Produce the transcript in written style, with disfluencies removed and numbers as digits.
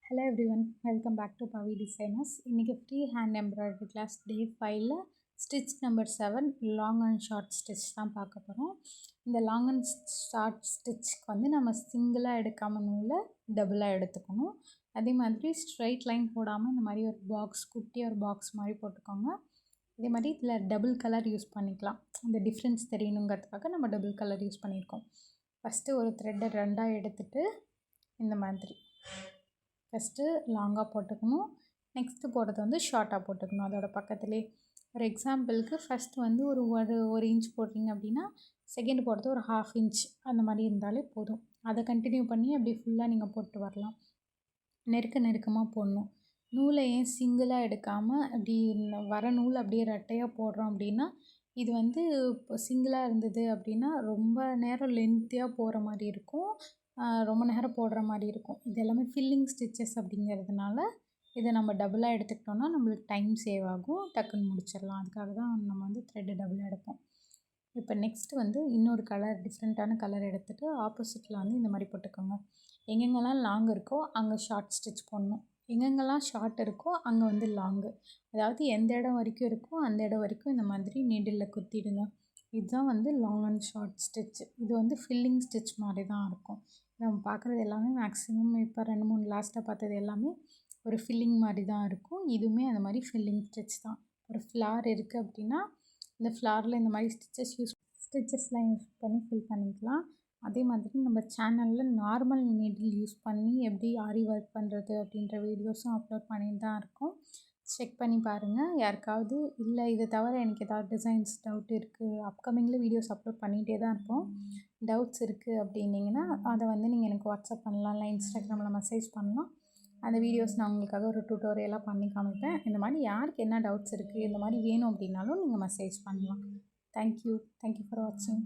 Hello everyone, welcome back to Pavi Designers. இன்னைக்கு free hand embroidery class day 5ல stitch number 7 long and short stitch தான் பார்க்க போகிறோம். இந்த லாங் அண்ட் ஷார்ட் ஸ்டிச்சுக்கு வந்து நம்ம சிங்கிளாக எடுக்காமல் நூலை டபுளாக எடுத்துக்கணும். அதே மாதிரி ஸ்ட்ரைட் லைன் போடாமல் இந்த மாதிரி ஒரு பாக்ஸ் குட்டியாக ஒரு பாக்ஸ் மாதிரி போட்டுக்கோங்க. அதே மாதிரி இதில் டபுள் கலர் யூஸ் பண்ணிக்கலாம். அந்த டிஃப்ரென்ஸ் தெரியணுங்கிறதுக்காக நம்ம டபுள் கலர் யூஸ் பண்ணியிருக்கோம். ஃபஸ்ட்டு ஒரு த்ரெட்டை ரெண்டாக எடுத்துகிட்டு இந்த மாதிரி ஃபஸ்ட்டு லாங்காக போட்டுக்கணும். நெக்ஸ்ட்டு போடுறது வந்து ஷார்ட்டாக போட்டுக்கணும். அதோட பக்கத்துலேயே ஒரு எக்ஸாம்பிளுக்கு ஃபஸ்ட்டு வந்து ஒரு இன்ச் போட்டிங்க அப்படின்னா செகண்ட் போடுறது ஒரு 1/2 இன்ச் அந்த மாதிரி இருந்தாலே போதும். அதை கண்டினியூ பண்ணி அப்படியே ஃபுல்லாக நீங்கள் போட்டு வரலாம். நெருக்கமாக போடணும். நூலை ஏன் சிங்கிளாக எடுக்காமல் அப்படி வர நூல் அப்படியே ரெட்டையாக போடுறோம் அப்படின்னா இது வந்து இப்போ சிங்கிளாக இருந்தது அப்படின்னா ரொம்ப நேரம் லென்த்தியாக போகிற மாதிரி இருக்கும், ரொம்ப நேரம் போடுற மாதிரி இருக்கும். இது எல்லாமே ஃபில்லிங் ஸ்டிச்சஸ் அப்படிங்கிறதுனால இதை நம்ம டபுளாக எடுத்துக்கிட்டோம்னா நம்மளுக்கு டைம் சேவ் ஆகும், டக்குன்னு முடிச்சிடலாம். அதுக்காக தான் நம்ம வந்து த்ரெட்டு டபுளாக எடுப்போம். இப்போ நெக்ஸ்ட்டு வந்து இன்னொரு கலர் டிஃப்ரெண்ட்டான கலர் எடுத்துகிட்டு ஆப்போசிட்டில் வந்து இந்த மாதிரி போட்டுக்கோங்க. எங்கெங்கெல்லாம் லாங் இருக்கோ அங்கே ஷார்ட் ஸ்டிச் போடணும், எங்கெங்கெல்லாம் ஷார்ட் இருக்கோ அங்கே வந்து லாங்கு. அதாவது எந்த இடம் வரைக்கும் இருக்கோ அந்த இடம் வரைக்கும் இந்த மாதிரி நீடிலில் குத்திடுங்க. இதுதான் வந்து லாங் அண்ட் ஷார்ட் ஸ்டிச். இது வந்து ஃபில்லிங் ஸ்டிச் மாதிரி தான் இருக்கும். நம்ம பார்க்குறது எல்லாமே மேக்ஸிமம் இப்போ 2-3 லாஸ்ட்டாக பார்த்தது எல்லாமே ஒரு ஃபில்லிங் மாதிரி தான் இருக்கும். இதுவுமே அந்த மாதிரி ஃபில்லிங் ஸ்டிச் தான். ஒரு ஃப்ளார் இருக்குது அப்படின்னா இந்த ஃப்ளாரில் இந்த மாதிரி ஸ்டிச்சஸ்லாம் யூஸ் பண்ணி ஃபில் பண்ணிக்கலாம். அதே மாதிரி நம்ம சேனலில் நார்மல் நீடில் யூஸ் பண்ணி எப்படி ஆரி ஒர்க் பண்ணுறது அப்படின்ற வீடியோஸும் அப்லோட் பண்ணிட்டு தான் இருக்கோம். செக் பண்ணி பாருங்கள். யாருக்காவது இல்லை இதை தவிர எனக்கு ஏதாவது டிசைன்ஸ் டவுட் இருக்குது, அப்கமிங்கில் வீடியோஸ் அப்லோட் பண்ணிகிட்டே தான் இருப்போம், டவுட்ஸ் இருக்குது அப்படின்னிங்கன்னா அதை வந்து நீங்கள் எனக்கு வாட்ஸ்அப் பண்ணலாம், இல்லை இன்ஸ்டாகிராமில் மெசேஜ் பண்ணலாம். அந்த வீடியோஸ் நான் உங்களுக்காக ஒரு டியூட்டோரியலாக பண்ணி காமிப்பேன். இந்த மாதிரி யாருக்கு என்ன டவுட்ஸ் இருக்குது, இந்த மாதிரி வேணும் அப்படின்னாலும் நீங்கள் மெசேஜ் பண்ணலாம். தேங்க்யூ ஃபார் வாட்சிங்.